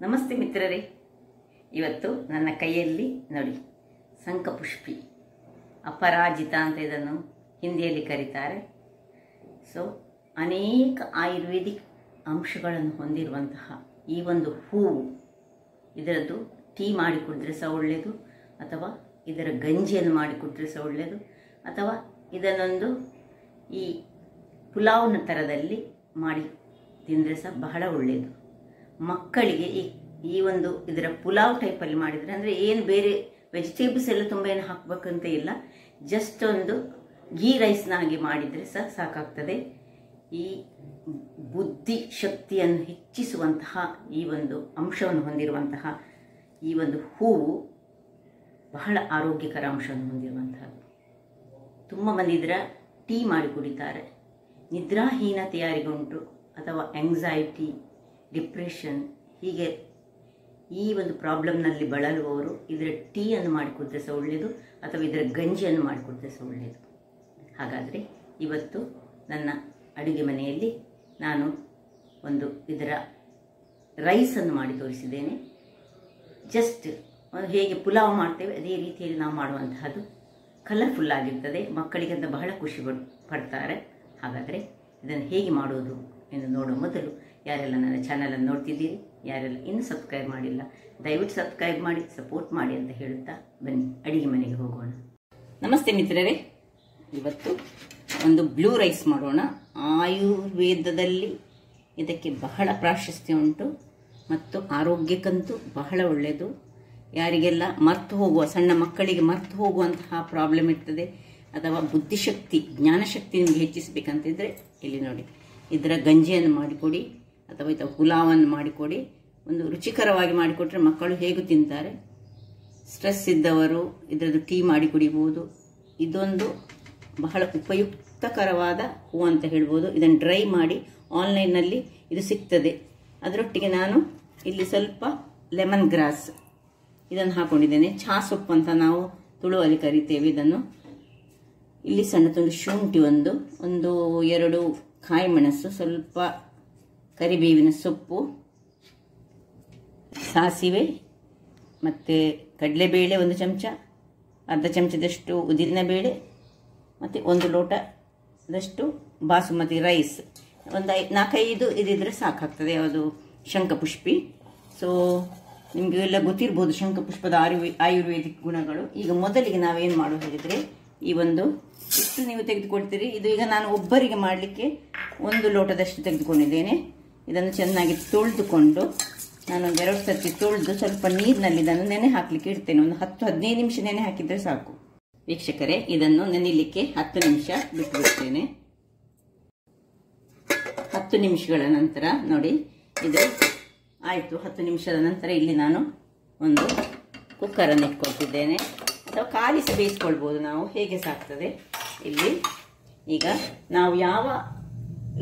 ನಮಸ್ತೆ ಮಿತ್ರರೇ, ಇವತ್ತು ನನ್ನ ಕೈಯಲ್ಲಿ ನೋಡಿ ಶಂಖಪುಷ್ಪಿ ಅಪರಾಜಿತ ಅಂತ ಇದನ್ನು ಹಿಂದಿಯಲ್ಲಿ ಕರೀತಾರೆ. ಸೊ ಅನೇಕ ಆಯುರ್ವೇದಿಕ್ ಅಂಶಗಳನ್ನು ಹೊಂದಿರುವಂತಹ ಈ ಒಂದು ಹೂವು, ಇದರದ್ದು ಟೀ ಮಾಡಿ ಕುಡಿದ್ರೆ ಸಹ ಒಳ್ಳೆಯದು, ಅಥವಾ ಇದರ ಗಂಜಿಯನ್ನು ಮಾಡಿ ಕುಡಿದ್ರೆ ಸಹ ಒಳ್ಳೆಯದು, ಅಥವಾ ಇದನ್ನೊಂದು ಈ ಪುಲಾವ್ನ ಥರದಲ್ಲಿ ಮಾಡಿ ತಿಂದರೆ ಸಹ ಬಹಳ ಒಳ್ಳೆಯದು. ಮಕ್ಕಳಿಗೆ ಈ ಒಂದು ಇದರ ಪುಲಾವ್ ಟೈಪಲ್ಲಿ ಮಾಡಿದರೆ, ಅಂದರೆ ಏನು ಬೇರೆ ವೆಜಿಟೇಬಲ್ಸ್ ಎಲ್ಲ ತುಂಬ ಏನು ಹಾಕಬೇಕಂತ ಇಲ್ಲ, ಜಸ್ಟ್ ಒಂದು ಗೀ ರೈಸ್ನ ಹಾಗೆ ಮಾಡಿದರೆ ಸಹ ಸಾಕಾಗ್ತದೆ. ಈ ಬುದ್ಧಿ ಶಕ್ತಿಯನ್ನು ಹೆಚ್ಚಿಸುವಂತಹ ಈ ಒಂದು ಅಂಶವನ್ನು ಹೊಂದಿರುವಂತಹ ಈ ಒಂದು ಹೂವು ಬಹಳ ಆರೋಗ್ಯಕರ ಅಂಶವನ್ನು ಹೊಂದಿರುವಂತಹದ್ದು. ತುಂಬ ಮಂದಿ ಇದರ ಟೀ ಮಾಡಿ ಕುಡಿತಾರೆ. ನಿದ್ರಾಹೀನತೆ ಯಾರಿಗುಂಟು, ಅಥವಾ ಆಂಗ್ಸೈಟಿ, ಡಿಪ್ರೆಷನ್, ಹೀಗೆ ಈ ಒಂದು ಪ್ರಾಬ್ಲಮ್ನಲ್ಲಿ ಬಳಲುವವರು ಇದರ ಟೀಯನ್ನು ಮಾಡಿಕೊಡ್ರೆ ಸಹ ಒಳ್ಳೆಯದು, ಅಥವಾ ಇದರ ಗಂಜಿಯನ್ನು ಮಾಡಿಕೊಡ್ರೆ ಸಹ ಒಳ್ಳೆಯದು. ಹಾಗಾದರೆ ಇವತ್ತು ನನ್ನ ಅಡುಗೆ ಮನೆಯಲ್ಲಿ ನಾನು ಒಂದು ಇದರ ರೈಸನ್ನು ಮಾಡಿ ತೋರಿಸಿದ್ದೇನೆ. ಜಸ್ಟ್ ಹೇಗೆ ಪುಲಾವ್ ಮಾಡ್ತೇವೆ ಅದೇ ರೀತಿಯಲ್ಲಿ ನಾವು ಮಾಡುವಂತಹದ್ದು. ಕಲರ್ಫುಲ್ ಆಗಿರ್ತದೆ, ಮಕ್ಕಳಿಗಂತ ಬಹಳ ಖುಷಿ ಪಡ್ತಾರೆ. ಹಾಗಾದರೆ ಇದನ್ನು ಹೇಗೆ ಮಾಡೋದು ಎಂದು ನೋಡೋ ಮೊದಲು, ಯಾರೆಲ್ಲ ನನ್ನ ಚಾನಲನ್ನು ನೋಡ್ತಿದ್ದೀರಿ, ಯಾರೆಲ್ಲ ಇನ್ನೂ ಸಬ್ಸ್ಕ್ರೈಬ್ ಮಾಡಿಲ್ಲ, ದಯವಿಟ್ಟು ಸಬ್ಸ್ಕ್ರೈಬ್ ಮಾಡಿ ಸಪೋರ್ಟ್ ಮಾಡಿ ಅಂತ ಹೇಳುತ್ತಾ ಬನ್ನಿ ಅಡಿಗೆ ಮನೆಗೆ ಹೋಗೋಣ. ನಮಸ್ತೆ ಮಿತ್ರರೇ, ಇವತ್ತು ಒಂದು ಬ್ಲೂ ರೈಸ್ ಮಾಡೋಣ. ಆಯುರ್ವೇದದಲ್ಲಿ ಇದಕ್ಕೆ ಬಹಳ ಪ್ರಾಶಸ್ತ್ಯ ಉಂಟು ಮತ್ತು ಆರೋಗ್ಯಕ್ಕಂತೂ ಬಹಳ ಒಳ್ಳೆಯದು. ಯಾರಿಗೆಲ್ಲ ಮರ್ತು ಹೋಗುವ, ಸಣ್ಣ ಮಕ್ಕಳಿಗೆ ಮರ್ತು ಹೋಗುವಂತಹ ಪ್ರಾಬ್ಲಮ್ ಇರ್ತದೆ, ಅಥವಾ ಬುದ್ಧಿಶಕ್ತಿ, ಜ್ಞಾನಶಕ್ತಿ ನಿಮಗೆ ಹೆಚ್ಚಿಸಬೇಕಂತಿದ್ರೆ ಇಲ್ಲಿ ನೋಡಿ, ಇದರ ಗಂಜಿಯನ್ನು ಮಾಡಿಕೊಡಿ, ಅಥವಾ ಇದರ ಪುಲಾವನ್ನು ಮಾಡಿಕೊಡಿ. ಒಂದು ರುಚಿಕರವಾಗಿ ಮಾಡಿಕೊಟ್ರೆ ಮಕ್ಕಳು ಹೇಗೂ ತಿಂತಾರೆ. ಸ್ಟ್ರೆಸ್ ಇದ್ದವರು ಇದರದ್ದು ಟೀ ಮಾಡಿ ಕುಡಿಬೋದು. ಇದೊಂದು ಬಹಳ ಉಪಯುಕ್ತಕರವಾದ ಹೂವು ಅಂತ ಹೇಳ್ಬೋದು. ಇದನ್ನು ಡ್ರೈ ಮಾಡಿ ಆನ್ಲೈನ್ನಲ್ಲಿ ಇದು ಸಿಗ್ತದೆ. ಅದರೊಟ್ಟಿಗೆ ನಾನು ಇಲ್ಲಿ ಸ್ವಲ್ಪ ಲೆಮನ್ ಗ್ರಾಸ್ ಇದನ್ನು ಹಾಕೊಂಡಿದ್ದೇನೆ. ಚಹಾ ಸೊಪ್ಪು ಅಂತ ನಾವು ತುಳುವಲ್ಲಿ ಕರಿತೇವೆ ಇದನ್ನು. ಇಲ್ಲಿ ಸಣ್ಣ ತುಂಡು ಶುಂಠಿ, ಒಂದು 2 ಕಾಯಿ ಮೆಣಸು, ಸ್ವಲ್ಪ ಕರಿಬೇವಿನ ಸೊಪ್ಪು, ಸಾಸಿವೆ, ಮತ್ತು ಕಡಲೆಬೇಳೆ 1 ಚಮಚ, ಅರ್ಧ ಚಮಚದಷ್ಟು ಉದ್ದಿನಬೇಳೆ, ಮತ್ತು 1 ಲೋಟದಷ್ಟು ಬಾಸುಮತಿ ರೈಸ್. ಒಂದು 4-5 ಇದಿದ್ರೆ ಸಾಕಾಗ್ತದೆ. ಯಾವುದು ಶಂಖಪುಷ್ಪಿ. ಸೊ ನಿಮಗೆಲ್ಲ ಗೊತ್ತಿರ್ಬೋದು ಶಂಖಪುಷ್ಪದ ಆಯುರ್ವೇದಿಕ್ ಗುಣಗಳು. ಈಗ ಮೊದಲಿಗೆ ನಾವೇನು ಮಾಡೋ ಹೇಳಿದರೆ, ಈ ಒಂದು ಇಷ್ಟು ನೀವು ತೆಗೆದುಕೊಳ್ತೀರಿ. ಇದು ಈಗ ನಾನು ಒಬ್ಬರಿಗೆ ಮಾಡಲಿಕ್ಕೆ 1 ಲೋಟದಷ್ಟು ತೆಗೆದುಕೊಂಡಿದ್ದೇನೆ. ಇದನ್ನು ಚೆನ್ನಾಗಿ ತೊಳೆದುಕೊಂಡು ನಾನೊಂದು 2 ಸರ್ತಿ ತೊಳೆದು ಸ್ವಲ್ಪ ನೀರಿನಲ್ಲಿ ಇದನ್ನು ನೆನೆ ಹಾಕಲಿಕ್ಕೆ ಇಡ್ತೇನೆ. ಒಂದು 10-15 ನಿಮಿಷ ನೆನೆ ಹಾಕಿದರೆ ಸಾಕು. ವೀಕ್ಷಕರೇ, ಇದನ್ನು ನೆನೆಯಲಿಕ್ಕೆ 10 ನಿಮಿಷ ಬಿಟ್ಟುಬಿಡ್ತೇನೆ. 10 ನಿಮಿಷಗಳ ನಂತರ ನೋಡಿ, ಇದು ಆಯಿತು. 10 ನಿಮಿಷದ ನಂತರ ಇಲ್ಲಿ ನಾನು ಒಂದು ಕುಕ್ಕರನ್ನು ಇಟ್ಕೊಳ್ತಿದ್ದೇನೆ, ಅಥವಾ ಕಾಲಿಸಿ ಬೇಯಿಸ್ಕೊಳ್ಬೋದು ನಾವು, ಹೇಗೆ ಸಾಕ್ತದೆ. ಇಲ್ಲಿ ಈಗ ನಾವು ಯಾವ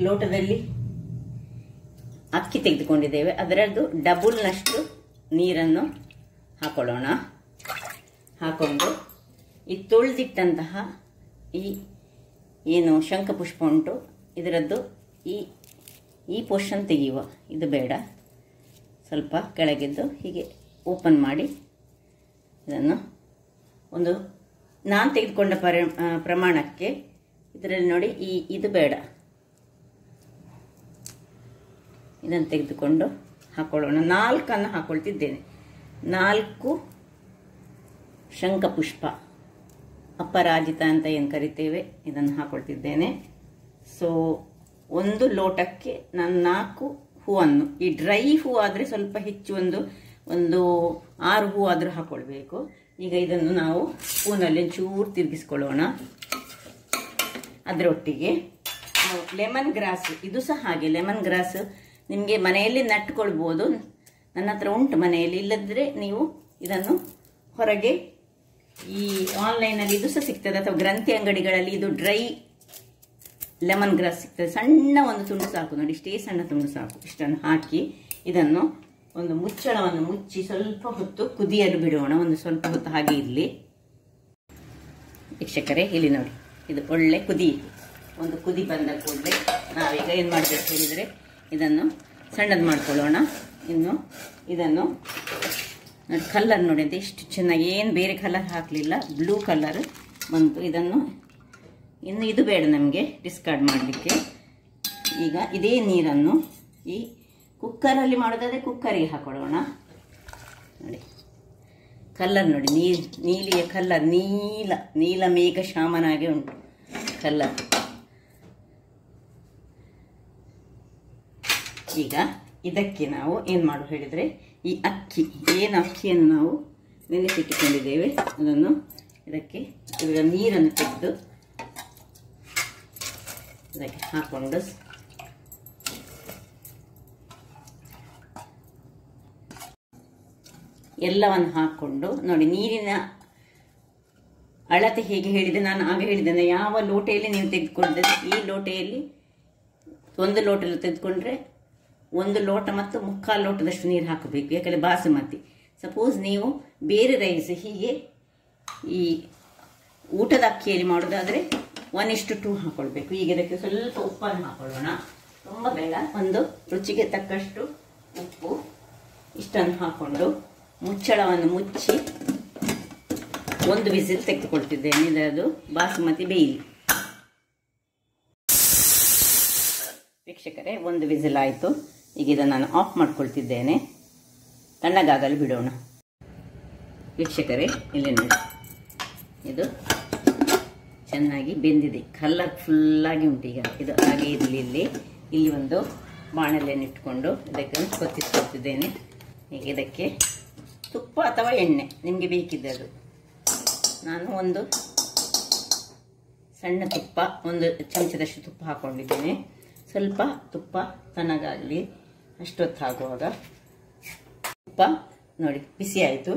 ಲೋಟದಲ್ಲಿ ಅಕ್ಕಿ ತೆಗೆದುಕೊಂಡಿದ್ದೇವೆ ಅದರದ್ದು ಡಬಲ್ನಷ್ಟು ನೀರನ್ನು ಹಾಕೊಳ್ಳೋಣ. ಹಾಕೊಂಡು ಈ ತೊಳೆದಿಟ್ಟಂತಹ ಈ ಏನು ಶಂಖಪುಷ್ಪ ಉಂಟು ಇದರದ್ದು ಈ ಪೋರ್ಷನ್ ತೆಗೆಯುವ, ಇದು ಬೇಡ. ಸ್ವಲ್ಪ ಕೆಳಗಿದ್ದು ಹೀಗೆ ಓಪನ್ ಮಾಡಿ ಇದನ್ನು ಒಂದು ನಾನು ತೆಗೆದುಕೊಂಡ ಪ್ರಮಾಣಕ್ಕೆ ಇದರಲ್ಲಿ ನೋಡಿ, ಇದು ಬೇಡ, ಇದನ್ನು ತೆಗೆದುಕೊಂಡು ಹಾಕೊಳ್ಳೋಣ. 4 ಹಾಕೊಳ್ತಿದ್ದೇನೆ. 4 ಶಂಖಪುಷ್ಪ ಅಪರಾಜಿತ ಅಂತ ಏನು ಕರಿತೇವೆ ಇದನ್ನು ಹಾಕೊಳ್ತಿದ್ದೇನೆ. ಸೊ 1 ಲೋಟಕ್ಕೆ ನಾನು 4 ಹೂವನ್ನು, ಈ ಡ್ರೈ ಹೂ ಆದರೆ ಸ್ವಲ್ಪ ಹೆಚ್ಚು, ಒಂದು 6 ಹೂ ಆದರೂ ಹಾಕೊಳ್ಬೇಕು. ಈಗ ಇದನ್ನು ನಾವು ಸ್ಪೂನಲ್ಲಿ ಚೂರು ತಿರುಗಿಸ್ಕೊಳ್ಳೋಣ. ಅದರೊಟ್ಟಿಗೆ ಲೆಮನ್ ಗ್ರಾಸ್, ಇದು ಸಹ ಹಾಗೆ ಲೆಮನ್ ಗ್ರಾಸ್ ನಿಮಗೆ ಮನೆಯಲ್ಲಿ ನಟ್ಕೊಳ್ಬೋದು. ನನ್ನ ಹತ್ರ ಉಂಟು ಮನೆಯಲ್ಲಿ. ಇಲ್ಲದ್ರೆ ನೀವು ಇದನ್ನು ಹೊರಗೆ ಈ ಆನ್ಲೈನಲ್ಲಿ ಇದು ಸಹ ಸಿಗ್ತದೆ, ಅಥವಾ ಗ್ರಂಥಿ ಅಂಗಡಿಗಳಲ್ಲಿ ಇದು ಡ್ರೈ ಲೆಮನ್ ಗ್ರಾಸ್ ಸಿಗ್ತದೆ. ಸಣ್ಣ ಒಂದು ತುಂಡು ಸಾಕು ನೋಡಿ, ಇಷ್ಟೇ ಸಣ್ಣ ತುಂಡು ಸಾಕು. ಇಷ್ಟನ್ನು ಹಾಕಿ ಇದನ್ನು ಒಂದು ಮುಚ್ಚಳವನ್ನು ಮುಚ್ಚಿ ಸ್ವಲ್ಪ ಹೊತ್ತು ಕುದಿಯಲು ಬಿಡೋಣ. ಒಂದು ಸ್ವಲ್ಪ ಹೊತ್ತು ಹಾಗೆ ಇರಲಿ. ವೀಕ್ಷಕರೇ, ಇಲ್ಲಿ ನೋಡಿ, ಇದು ಒಳ್ಳೆ ಒಂದು ಕುದಿ ಬಂದ ಕೂಡಲೇ ನಾವೀಗ ಏನು ಮಾಡಬೇಕು ಹೇಳಿದರೆ, ಇದನ್ನು ಸಣ್ಣದು ಮಾಡ್ಕೊಳ್ಳೋಣ. ಇನ್ನು ಇದನ್ನು ನೋಡಿ, ಕಲರ್ ನೋಡಿ ಅಂತ ಎಷ್ಟು ಚೆನ್ನಾಗಿ, ಏನು ಬೇರೆ ಕಲರ್ ಹಾಕಲಿಲ್ಲ, ಬ್ಲೂ ಕಲರ್ ಬಂತು. ಇದನ್ನು ಇನ್ನು ಇದು ಬೇಡ ನಮಗೆ ಡಿಸ್ಕಾರ್ಡ್ ಮಾಡಲಿಕ್ಕೆ. ಈಗ ಇದೇ ನೀರನ್ನು ಈ ಕುಕ್ಕರಲ್ಲಿ ಮಾಡೋದಾದರೆ ಕುಕ್ಕರಿಗೆ ಹಾಕೊಳ್ಳೋಣ. ನೋಡಿ ಕಲ್ಲರ್ ನೋಡಿ, ನೀಲಿಯ ಕಲ್ಲರ್, ನೀಲ ಮೇಘ ಶ್ಯಾಮನಾಗೆ ಉಂಟು ಕಲ್ಲರ್. ಈಗ ಇದಕ್ಕೆ ನಾವು ಏನು ಮಾಡು ಹೇಳಿದರೆ, ಈ ಅಕ್ಕಿ ಏನು ಅಕ್ಕಿಯನ್ನು ನಾವು ನೆನೆಸಿಟ್ಟುಕೊಂಡಿದ್ದೇವೆ ಅದನ್ನು ಇದಕ್ಕೆ ಇದರ ನೀರನ್ನು ತೆಗೆದು ಇದಕ್ಕೆ ಹಾಕೊಂಡು ಎಲ್ಲವನ್ನು ಹಾಕ್ಕೊಂಡು ನೋಡಿ, ನೀರಿನ ಅಳತೆ ಹೇಗೆ ಹೇಳಿದೆ ನಾನು ಆಗ ಹೇಳಿದ್ದೇನೆ. ಯಾವ ಲೋಟೆಯಲ್ಲಿ ನೀವು ತೆಗೆದುಕೊಂಡಿದ್ರೆ ಈ ಲೋಟೆಯಲ್ಲಿ 1 ಲೋಟಲ್ಲಿ ತೆಗೆದುಕೊಂಡ್ರೆ 1 ಲೋಟ ಮತ್ತು 3/4 ಲೋಟದಷ್ಟು ನೀರು ಹಾಕಬೇಕು. ಯಾಕಂದರೆ ಬಾಸುಮತಿ. ಸಪೋಸ್ ನೀವು ಬೇರೆ ರೈಸ್ ಹೀಗೆ ಈ ಊಟದ ಅಕ್ಕಿಯಲ್ಲಿ ಮಾಡೋದಾದರೆ 1:2 ಹಾಕೊಳ್ಬೇಕು. ಈಗ ಇದಕ್ಕೆ ಸ್ವಲ್ಪ ಉಪ್ಪನ್ನು ಹಾಕೊಳ್ಳೋಣ, ತುಂಬ ಬೇಡ, ಒಂದು ರುಚಿಗೆ ತಕ್ಕಷ್ಟು ಉಪ್ಪು ಇಷ್ಟನ್ನು ಹಾಕೊಂಡು ಮುಚ್ಚಳವನ್ನು ಮುಚ್ಚಿ 1 ವಿಸಿಲ್ ತೆಗೆದುಕೊಳ್ತಿದ್ದೇನೆ. ಇದರದು ಬಾಸುಮತಿ ಬೇಯಲಿ. ವೀಕ್ಷಕರೇ, 1 ವಿಸಿಲ್ ಆಯಿತು. ಈಗ ಇದನ್ನು ನಾನು ಆಫ್ ಮಾಡ್ಕೊಳ್ತಿದ್ದೇನೆ, ತಣ್ಣಗಾಗಲು ಬಿಡೋಣ. ವೀಕ್ಷಕರೇ, ಇಲ್ಲಿ ನೋಡಿ, ಇದು ಚೆನ್ನಾಗಿ ಬೆಂದಿದೆ, ಕಲರ್ಫುಲ್ಲಾಗಿ ಉಂಟು. ಈಗ ಇದು ಹಾಗೆ ಇರಲಿ. ಇಲ್ಲಿ ಒಂದು ಬಾಣಲೆಯನ್ನು ಇಟ್ಕೊಂಡು ಇದಕ್ಕೆ ಕೊತ್ತಿಸ್ಕೊಳ್ತಿದ್ದೇನೆ. ಈಗ ಇದಕ್ಕೆ ತುಪ್ಪ ಅಥವಾ ಎಣ್ಣೆ ನಿಮಗೆ ಬೇಕಿದ್ದದು. ನಾನು ಒಂದು ಸಣ್ಣ ತುಪ್ಪ, 1 ಚಮಚದಷ್ಟು ತುಪ್ಪ ಹಾಕ್ಕೊಂಡಿದ್ದೇನೆ. ಸ್ವಲ್ಪ ತುಪ್ಪ ತಣ್ಣಗಾಗಲಿ, ಅಷ್ಟೊತ್ತಾಗುವಾಗ. ತುಪ್ಪ ನೋಡಿ ಬಿಸಿ ಆಯಿತು.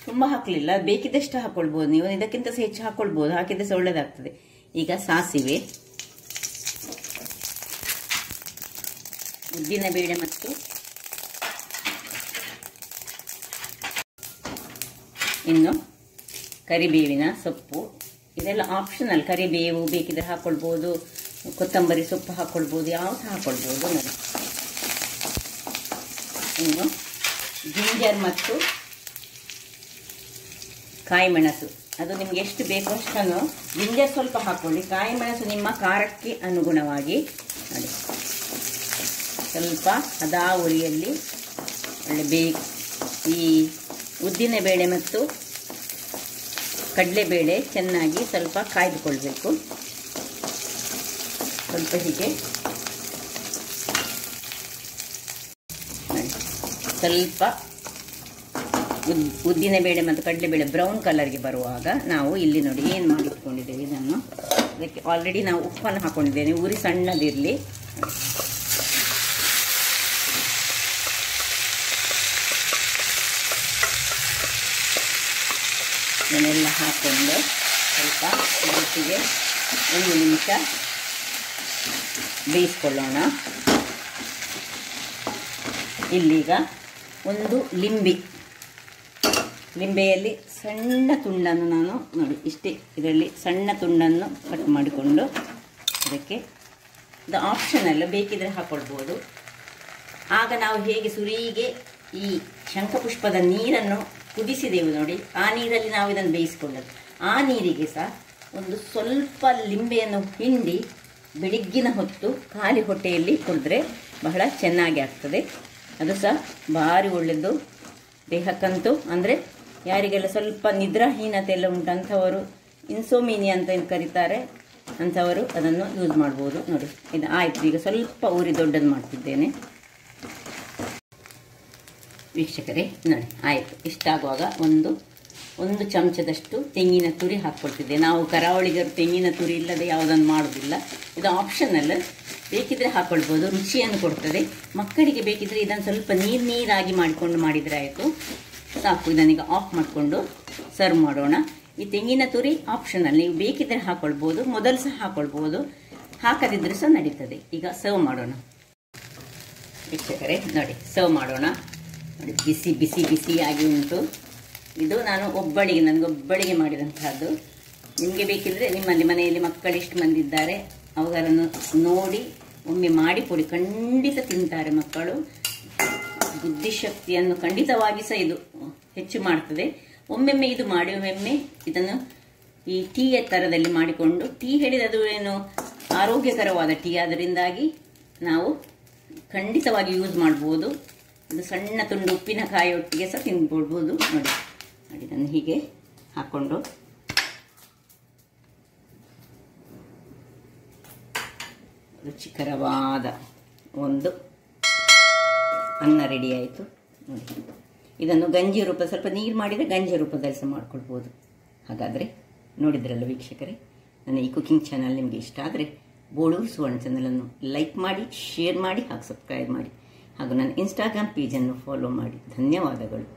ತುಂಬ ಹಾಕಲಿಲ್ಲ, ಬೇಕಿದ್ದಷ್ಟು ಹಾಕ್ಕೊಳ್ಬೋದು ನೀವು, ಇದಕ್ಕಿಂತ ಸಹ ಹೆಚ್ಚು ಹಾಕ್ಕೊಳ್ಬೋದು, ಹಾಕಿದ್ರೆ ಸಹ ಒಳ್ಳೆಯದಾಗ್ತದೆ. ಈಗ ಸಾಸಿವೆ, ಉದ್ದಿನಬೇಳೆ ಮತ್ತು ಇನ್ನು ಕರಿಬೇವಿನ ಸೊಪ್ಪು. ಇದೆಲ್ಲ ಆಪ್ಷನಲ್. ಕರಿಬೇವು ಬೇಕಿದ್ರೆ ಹಾಕ್ಕೊಳ್ಬೋದು, ಕೊತ್ತಂಬರಿ ಸೊಪ್ಪು ಹಾಕ್ಕೊಳ್ಬೋದು, ಯಾವುದು ಹಾಕ್ಕೊಳ್ಬೋದು ನೋಡಿ. ಇನ್ನು ಜಿಂಜರ್ ಮತ್ತು ಕಾಯಿ ಮೆಣಸು, ಅದು ನಿಮ್ಗೆ ಎಷ್ಟು ಬೇಕೋ ಅಷ್ಟನ್ನು. ಜಿಂಜರ್ ಸ್ವಲ್ಪ ಹಾಕ್ಕೊಳ್ಳಿ, ಕಾಯಿ ಮೆಣಸು ನಿಮ್ಮ ಖಾರಕ್ಕೆ ಅನುಗುಣವಾಗಿ ನೋಡಿ. ಸ್ವಲ್ಪ ಹದಾ ಉರಿಯಲ್ಲಿ ಒಳ್ಳೆ ಈ ಉದ್ದಿನಬೇಳೆ ಮತ್ತು ಕಡಲೆಬೇಳೆ ಚೆನ್ನಾಗಿ ಸ್ವಲ್ಪ ಕಾಯ್ದುಕೊಳ್ಬೇಕು. ಸ್ವಲ್ಪ ಹೀಗೆ ಸ್ವಲ್ಪ ಉದ್ದಿನಬೇಳೆ ಮತ್ತು ಕಡಲೆಬೇಳೆ ಬ್ರೌನ್ ಕಲರ್ಗೆ ಬರುವಾಗ ನಾವು ಇಲ್ಲಿ ನೋಡಿ ಏನು ಮಾಡಿಟ್ಕೊಂಡಿದ್ದೇವೆ ಇದನ್ನು. ಅದಕ್ಕೆ ಆಲ್ರೆಡಿ ನಾವು ಉಪ್ಪನ್ನು ಹಾಕೊಂಡಿದ್ದೇನೆ, ಉರಿ ಸಣ್ಣದಿರಲಿ. ಇದನ್ನೆಲ್ಲ ಹಾಕ್ಕೊಂಡು ಸ್ವಲ್ಪ ಒಟ್ಟಿಗೆ 1 ನಿಮಿಷ ಬೇಯಿಸ್ಕೊಳ್ಳೋಣ. ಇಲ್ಲೀಗ ಒಂದು ಲಿಂಬೆಯಲ್ಲಿ ಸಣ್ಣ ತುಂಡನ್ನು ನಾನು ನೋಡಿ ಇಷ್ಟೇ, ಇದರಲ್ಲಿ ಸಣ್ಣ ತುಂಡನ್ನು ಕಟ್ ಮಾಡಿಕೊಂಡು ಅದಕ್ಕೆ, ಇದು ಆಪ್ಷನಲ್, ಬೇಕಿದ್ರೆ ಹಾಕ್ಕೊಳ್ಬೋದು. ಆಗ ನಾವು ಹೇಗೆ ಸುರಿಗೆ ಈ ಶಂಖಪುಷ್ಪದ ನೀರನ್ನು ಕುದಿಸಿದೆವು ನೋಡಿ, ಆ ನೀರಲ್ಲಿ ನಾವು ಇದನ್ನು ಬೇಯಿಸ್ಕೊಳ್ಳೋದು. ಆ ನೀರಿಗೆ ಸಹ ಒಂದು ಸ್ವಲ್ಪ ಲಿಂಬೆಯನ್ನು ಹಿಂಡಿ ಬೆಳಗ್ಗಿನ ಹೊತ್ತು ಖಾಲಿ ಹೊಟ್ಟೆಯಲ್ಲಿ ಕುಡಿದ್ರೆ ಬಹಳ ಚೆನ್ನಾಗಿ ಆಗ್ತದೆ. ಅದು ಸಹ ಭಾರಿ ಒಳ್ಳೆಯದು ದೇಹಕ್ಕಂತೂ. ಅಂದರೆ ಯಾರಿಗೆಲ್ಲ ಸ್ವಲ್ಪ ನಿದ್ರಾಹೀನತೆ ಎಲ್ಲ ಉಂಟು ಅಂಥವರು, ಇನ್ಸೋಮಿನಿಯಾ ಅಂತ ಕರೀತಾರೆ, ಅಂಥವರು ಅದನ್ನು ಯೂಸ್ ಮಾಡ್ಬೋದು ನೋಡಿ. ಇದು ಆಯಿತು. ಈಗ ಸ್ವಲ್ಪ ಉರಿ ದೊಡ್ಡದು ಮಾಡ್ತಿದ್ದೇನೆ. ವೀಕ್ಷಕರೇ ನೋಡಿ ಆಯಿತು. ಇಷ್ಟಾಗುವಾಗ ಒಂದು ಚಮಚದಷ್ಟು ತೆಂಗಿನ ತುರಿ ಹಾಕ್ಕೊಳ್ತಿದ್ದೆ. ನಾವು ಕರಾವಳಿಗರು ತೆಂಗಿನ ತುರಿ ಇಲ್ಲದೆ ಯಾವುದನ್ನು ಮಾಡೋದಿಲ್ಲ. ಇದು ಆಪ್ಷನಲ್, ಬೇಕಿದ್ರೆ ಹಾಕ್ಕೊಳ್ಬೋದು, ರುಚಿಯನ್ನು ಕೊಡ್ತದೆ. ಮಕ್ಕಳಿಗೆ ಬೇಕಿದ್ರೆ ಇದನ್ನು ಸ್ವಲ್ಪ ನೀರಾಗಿ ಮಾಡಿಕೊಂಡು ಮಾಡಿದರೆ ಆಯಿತು, ಸಾಕು. ಇದನ್ನೀಗ ಆಫ್ ಮಾಡಿಕೊಂಡು ಸರ್ವ್ ಮಾಡೋಣ. ಈ ತೆಂಗಿನ ತುರಿ ಆಪ್ಷನಲ್, ನೀವು ಬೇಕಿದ್ರೆ ಹಾಕ್ಕೊಳ್ಬೋದು, ಮೊದಲು ಸಹ ಹಾಕ್ಕೊಳ್ಬೋದು, ಹಾಕದಿದ್ರೂ ಸಹ ನಡೀತದೆ. ಈಗ ಸರ್ವ್ ಮಾಡೋಣ ವೀಕ್ಷಕರೇ. ನೋಡಿ ಸರ್ವ್ ಮಾಡೋಣ. ನೋಡಿ ಬಿಸಿ ಬಿಸಿ ಬಿಸಿಯಾಗಿ ಉಂಟು. ಇದು ನಾನು ನನಗೊಬ್ಬಳಿಗೆ ಮಾಡಿದಂತಹದ್ದು. ನಿಮಗೆ ಬೇಕಿದ್ರೆ ನಿಮ್ಮಲ್ಲಿ ಮನೆಯಲ್ಲಿ ಮಕ್ಕಳು ಎಷ್ಟು ಮಂದಿ ಇದ್ದಾರೆ ಅವರನ್ನು ನೋಡಿ ಒಮ್ಮೆ ಮಾಡಿ ಕೊಡಿ, ಖಂಡಿತ ತಿಂತಾರೆ ಮಕ್ಕಳು. ಬುದ್ಧಿಶಕ್ತಿಯನ್ನು ಖಂಡಿತವಾಗಿ ಸಹ ಇದು ಹೆಚ್ಚು ಮಾಡ್ತದೆ. ಒಮ್ಮೆಮ್ಮೆ ಇದು ಮಾಡಿ, ಒಮ್ಮೆಮ್ಮೆ ಇದನ್ನು ಈ ಟೀಯ ಥರದಲ್ಲಿ ಮಾಡಿಕೊಂಡು, ಟೀ ಹೇಳಿದ ಅದು ಏನು ಆರೋಗ್ಯಕರವಾದ ಟೀ, ಅದರಿಂದಾಗಿ ನಾವು ಖಂಡಿತವಾಗಿ ಯೂಸ್ ಮಾಡ್ಬೋದು. ಇದು ಸಣ್ಣ ತುಂಡು ಉಪ್ಪಿನಕಾಯಿ ಒಟ್ಟಿಗೆ ಸಹ ತಿಂದ್ಕೊಳ್ಬೋದು. ನೋಡಿ ನೋಡಿ, ಇದನ್ನು ಹೀಗೆ ಹಾಕ್ಕೊಂಡು ರುಚಿಕರವಾದ ಒಂದು ಅನ್ನ ರೆಡಿ ಆಯಿತು. ನೋಡಿ, ಇದನ್ನು ಗಂಜಿ ರೂಪ, ಸ್ವಲ್ಪ ನೀರು ಮಾಡಿದರೆ ಗಂಜಿ ರೂಪದಲ್ಲಿ ಸಹ ಮಾಡ್ಕೊಳ್ಬೋದು. ಹಾಗಾದರೆ ನೋಡಿದ್ರಲ್ಲ ವೀಕ್ಷಕರೇ, ನನ್ನ ಈ ಕುಕಿಂಗ್ ಚಾನಲ್ ನಿಮಗೆ ಇಷ್ಟ ಆದರೆ ಬೋಳೂರು ಸುವರ್ಣ ಚಾನಲನ್ನು ಲೈಕ್ ಮಾಡಿ, ಶೇರ್ ಮಾಡಿ ಹಾಗೂ ಸಬ್ಸ್ಕ್ರೈಬ್ ಮಾಡಿ ಹಾಗೂ ನನ್ನ ಇನ್ಸ್ಟಾಗ್ರಾಮ್ ಪೇಜನ್ನು ಫಾಲೋ ಮಾಡಿ. ಧನ್ಯವಾದಗಳು.